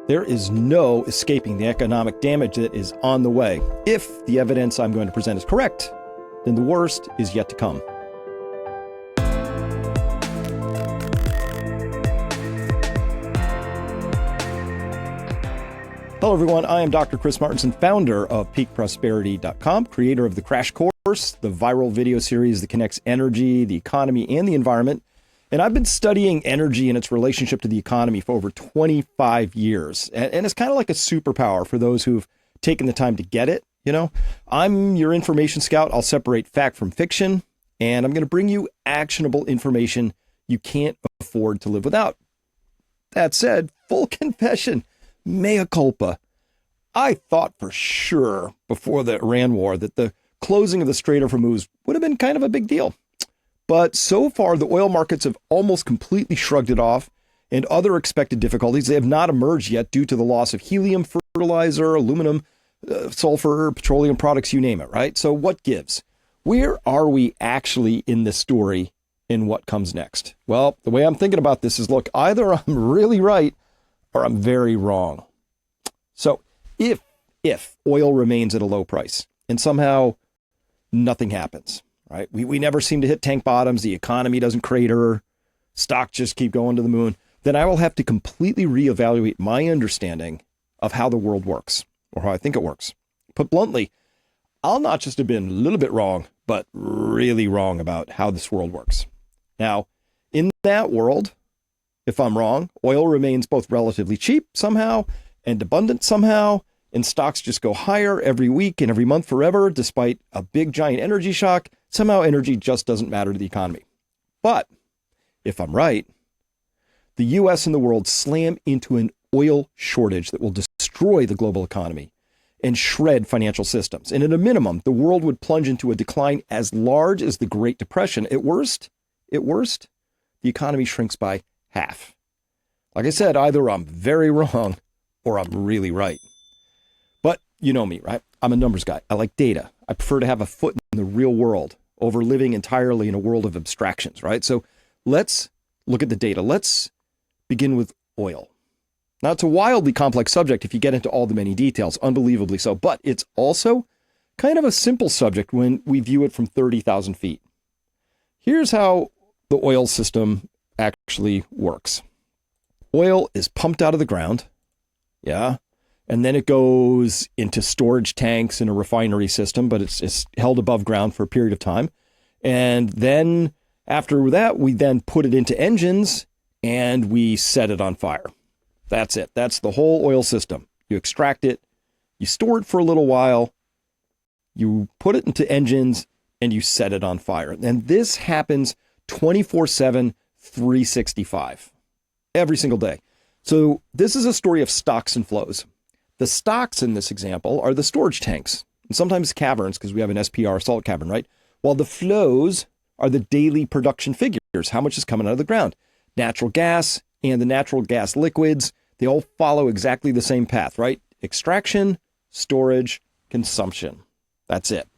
There is no escaping the economic damage that is on the way. If the evidence I'm going to present is correct, then the worst is yet to come. Hello, everyone. I am Dr. Chris Martenson, founder of PeakProsperity.com, creator of the Crash Course, the viral video series that connects energy, the economy, and the environment. And I've been studying energy and its relationship to the economy for over 25 years. And it's kind of like a superpower for those who've taken the time to get it. You know, I'm your information scout. I'll separate fact from fiction, and I'm going to bring you actionable information you can't afford to live without. That said, full confession, mea culpa. I thought for sure before the Iran war that the closing of the Strait of Hormuz would have been kind of a big deal. But so far, the oil markets have almost completely shrugged it off, and other expected difficulties, they have not emerged yet due to the loss of helium, fertilizer, aluminum, sulfur, petroleum products, you name it, right? So what gives? Where are we actually in this story and what comes next? Well, the way I'm thinking about this is, look, either I'm really right or I'm very wrong. So if oil remains at a low price and somehow nothing happens, right? We never seem to hit tank bottoms. The economy doesn't crater. Stocks just keep going to the moon. Then I will have to completely reevaluate my understanding of how the world works, or how I think it works. Put bluntly, I'll not just have been a little bit wrong, but really wrong about how this world works. Now, in that world, if I'm wrong, oil remains both relatively cheap somehow and abundant somehow, and stocks just go higher every week and every month forever, despite a big giant energy shock. Somehow energy just doesn't matter to the economy. But if I'm right, the US and the world slam into an oil shortage that will destroy the global economy and shred financial systems. And at a minimum, the world would plunge into a decline as large as the Great Depression. At worst, the economy shrinks by half. Like I said, either I'm very wrong or I'm really right. But you know me, right? I'm a numbers guy. I like data. I prefer to have a foot in the real world over living entirely in a world of abstractions, right? So let's look at the data. Let's begin with oil. Now, it's a wildly complex subject if you get into all the many details, unbelievably so, but it's also kind of a simple subject when we view it from 30,000 feet. Here's how the oil system actually works. Oil is pumped out of the ground, yeah, and then it goes into storage tanks in a refinery system, but it's held above ground for a period of time. And then after that, we then put it into engines and we set it on fire. That's it. That's the whole oil system. You extract it, you store it for a little while, you put it into engines, and you set it on fire. And this happens 24/7, 365, every single day. So this is a story of stocks and flows. The stocks in this example are the storage tanks, and sometimes caverns, because we have an SPR salt cavern, right? While the flows are the daily production figures, how much is coming out of the ground. Natural gas and the natural gas liquids, they all follow exactly the same path, right? Extraction, storage, consumption. That's it.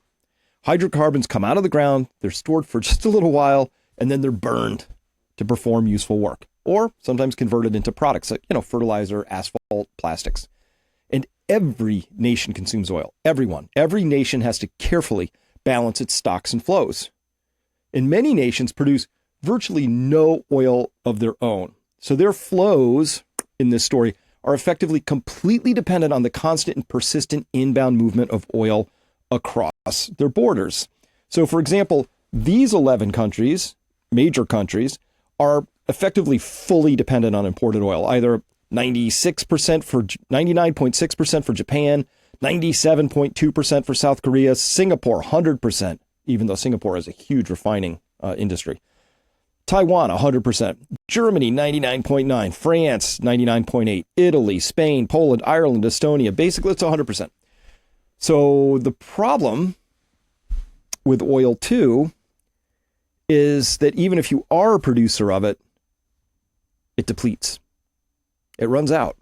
Hydrocarbons come out of the ground, they're stored for just a little while, and then they're burned to perform useful work, or sometimes converted into products like, fertilizer, asphalt, plastics. And every nation consumes oil. Everyone. Every nation has to carefully balance its stocks and flows. And many nations produce virtually no oil of their own. So their flows in this story are effectively completely dependent on the constant and persistent inbound movement of oil across their borders. So, for example, these 11 countries, major countries, are effectively fully dependent on imported oil, either 99.6% for Japan, 97.2% for South Korea, Singapore, 100%, even though Singapore has a huge refining industry. Taiwan, 100%. Germany, 99.9%. France, 99.8%. Italy, Spain, Poland, Ireland, Estonia. Basically, it's 100%. So the problem with oil, too, is that even if you are a producer of it, it depletes. It runs out.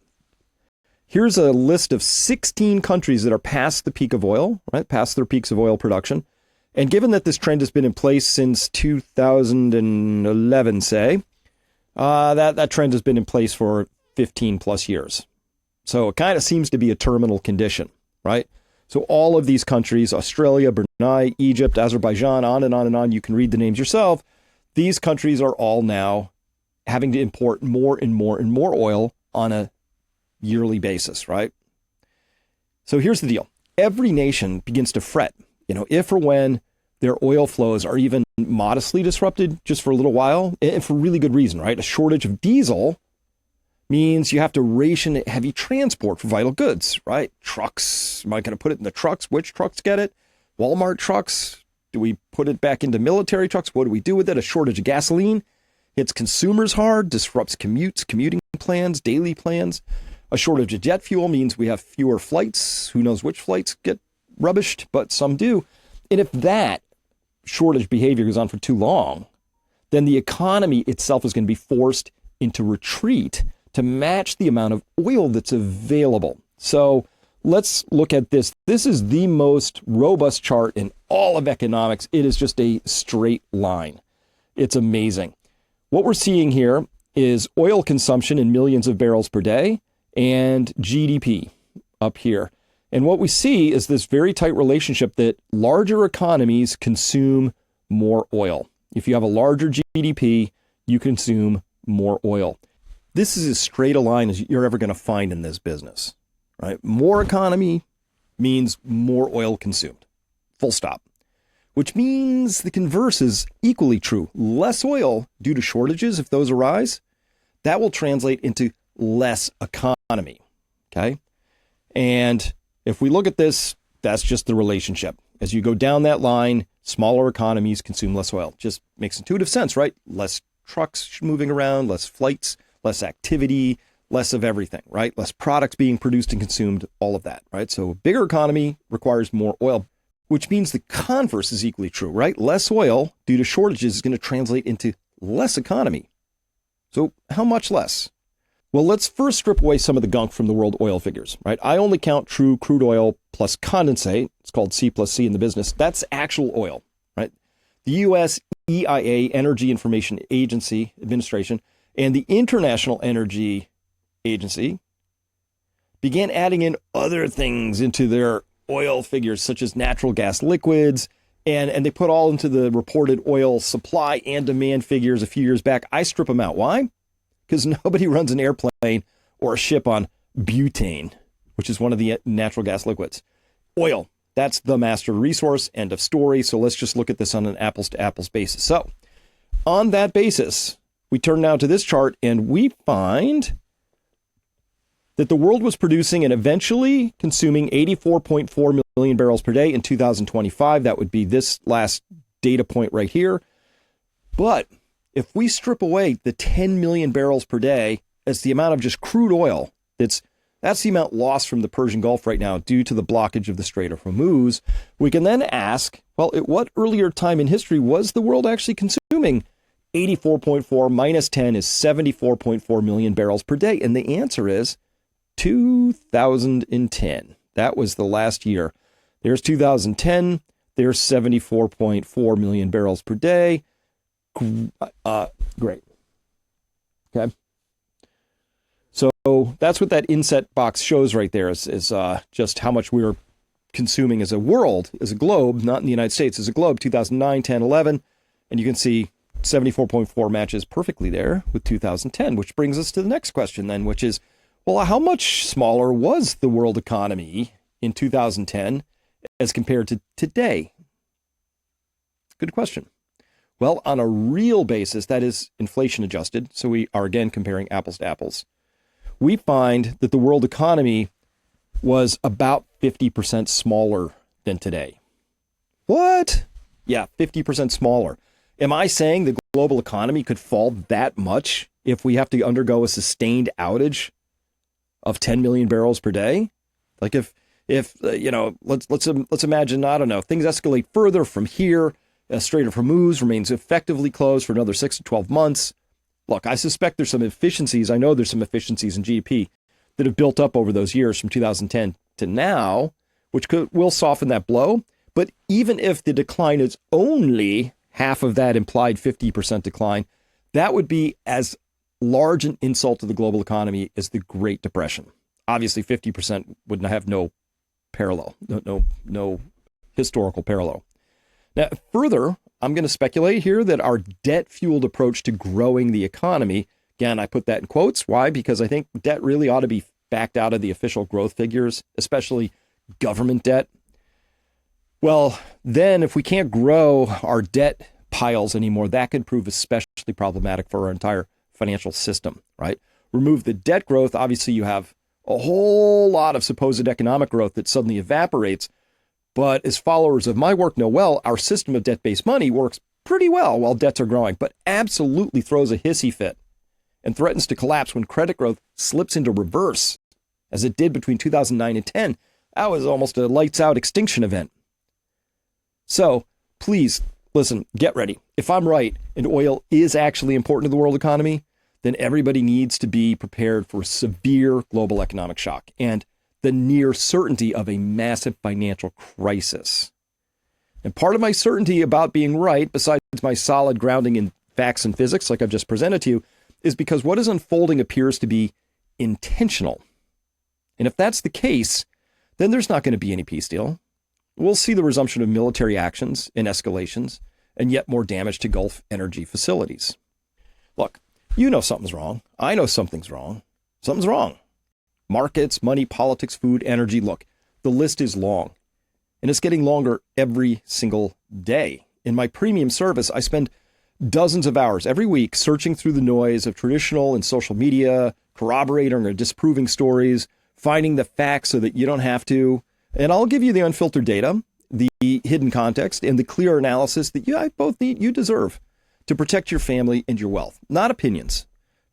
Here's a list of 16 countries that are past the peak of oil, right? Past their peaks of oil production. And given that this trend has been in place since 2011, say, that trend has been in place for 15 plus years. So it kind of seems to be a terminal condition, right? So all of these countries, Australia, Brunei, Egypt, Azerbaijan, on and on and on, you can read the names yourself. These countries are all now having to import more and more and more oil on a yearly basis, right? So here's the deal. Every nation begins to fret, if or when their oil flows are even modestly disrupted just for a little while, and for really good reason, right? A shortage of diesel means you have to ration heavy transport for vital goods, right? Trucks, am I going to put it in the trucks? Which trucks get it? Walmart trucks? Do we put it back into military trucks? What do we do with it? A shortage of gasoline hits consumers hard, disrupts commuting plans, daily plans. A shortage of jet fuel means we have fewer flights. Who knows which flights get rubbished, but some do. And if that shortage behavior goes on for too long, then the economy itself is going to be forced into retreat to match the amount of oil that's available. So let's look at this. This is the most robust chart in all of economics. It is just a straight line. It's amazing. What we're seeing here is oil consumption in millions of barrels per day and GDP up here. And what we see is this very tight relationship that larger economies consume more oil. If you have a larger GDP, you consume more oil. This is as straight a line as you're ever going to find in this business, right? More economy means more oil consumed, full stop. Which means the converse is equally true. Less oil due to shortages, if those arise, that will translate into less economy, okay? And if we look at this, that's just the relationship. As you go down that line, smaller economies consume less oil. Just makes intuitive sense, right? Less trucks moving around, less flights, less activity, less of everything, right? Less products being produced and consumed, all of that, right? So a bigger economy requires more oil, which means the converse is equally true, right? Less oil due to shortages is going to translate into less economy. So how much less? Well, let's first strip away some of the gunk from the world oil figures, right? I only count true crude oil plus condensate. It's called C plus C in the business. That's actual oil, right? The U.S. EIA, Energy Information Agency Administration, and the International Energy Agency began adding in other things into their oil figures, such as natural gas liquids, and they put all into the reported oil supply and demand figures a few years back. I strip them out. Why? Because nobody runs an airplane or a ship on butane, which is one of the natural gas liquids. Oil, that's the master resource, end of story. So let's just look at this on an apples to apples basis. So on that basis, we turn now to this chart and we find that the world was producing and eventually consuming 84.4 million barrels per day in 2025. That would be this last data point right here. But if we strip away the 10 million barrels per day as the amount of just crude oil, that's the amount lost from the Persian Gulf right now due to the blockage of the Strait of Hormuz, we can then ask, well, at what earlier time in history was the world actually consuming 84.4 minus 10 is 74.4 million barrels per day? And the answer is 2010. That was the last year. There's 2010. There's 74.4 million barrels per day. Great. Okay. So that's what that inset box shows right there is just how much we're consuming as a world, as a globe, not in the United States, as a globe, 2009, 10, 11. And you can see 74.4 matches perfectly there with 2010, which brings us to the next question then, which is, well, how much smaller was the world economy in 2010 as compared to today? Good question. Well, on a real basis, that is inflation adjusted, so we are again comparing apples to apples, we find that the world economy was about 50% smaller than today. What? Yeah, 50% smaller. Am I saying the global economy could fall that much if we have to undergo a sustained outage of 10 million barrels per day? Like if let's imagine, I don't know, things escalate further from here. Strait of Hormuz remains effectively closed for another 6 to 12 months. Look, I suspect there's some efficiencies. I know there's some efficiencies in GDP that have built up over those years from 2010 to now, which will soften that blow. But even if the decline is only half of that implied 50% decline, that would be as large an insult to the global economy as the Great Depression. Obviously, 50% would have no parallel, no historical parallel. Now, further, I'm going to speculate here that our debt-fueled approach to growing the economy, again, I put that in quotes. Why? Because I think debt really ought to be backed out of the official growth figures, especially government debt. Well, then if we can't grow our debt piles anymore, that could prove especially problematic for our entire financial system, right? Remove the debt growth, obviously you have a whole lot of supposed economic growth that suddenly evaporates. But as followers of my work know well, our system of debt-based money works pretty well while debts are growing, but absolutely throws a hissy fit and threatens to collapse when credit growth slips into reverse, as it did between 2009 and 10. That was almost a lights-out extinction event. So please, listen, get ready. If I'm right and oil is actually important to the world economy, then everybody needs to be prepared for a severe global economic shock and the near certainty of a massive financial crisis. And part of my certainty about being right, besides my solid grounding in facts and physics, like I've just presented to you, is because what is unfolding appears to be intentional. And if that's the case, then there's not going to be any peace deal. We'll see the resumption of military actions and escalations, and yet more damage to Gulf energy facilities. Look, you know something's wrong. I know something's wrong. Something's wrong. Markets, money, politics, food, energy. Look, the list is long, and it's getting longer every single day. In my premium service, I spend dozens of hours every week searching through the noise of traditional and social media, corroborating or disproving stories, finding the facts so that you don't have to. And I'll give you the unfiltered data, the hidden context, and the clear analysis that you both need, you deserve to protect your family and your wealth. Not opinions.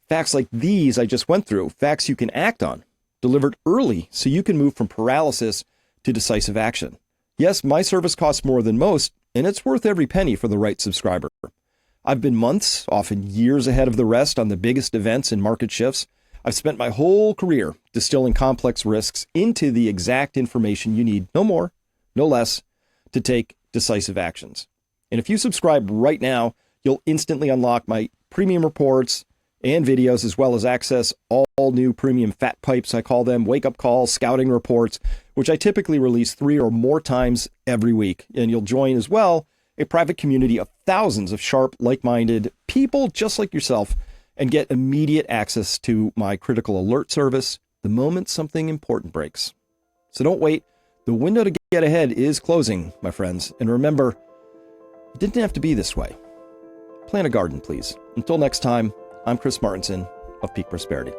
Facts like these I just went through, facts you can act on, delivered early so you can move from paralysis to decisive action. Yes, my service costs more than most, and it's worth every penny for the right subscriber. I've been months, often years ahead of the rest on the biggest events and market shifts. I've spent my whole career distilling complex risks into the exact information you need, no more, no less, to take decisive actions. And if you subscribe right now, you'll instantly unlock my premium reports and videos, as well as access all new premium fat pipes, I call them, wake-up calls, scouting reports, which I typically release 3 or more times every week. And you'll join as well a private community of thousands of sharp, like-minded people just like yourself, and get immediate access to my critical alert service the moment something important breaks. So don't wait. The window to get ahead is closing, my friends. And remember, it didn't have to be this way. Plant a garden, please. Until next time, I'm Chris Martenson of Peak Prosperity.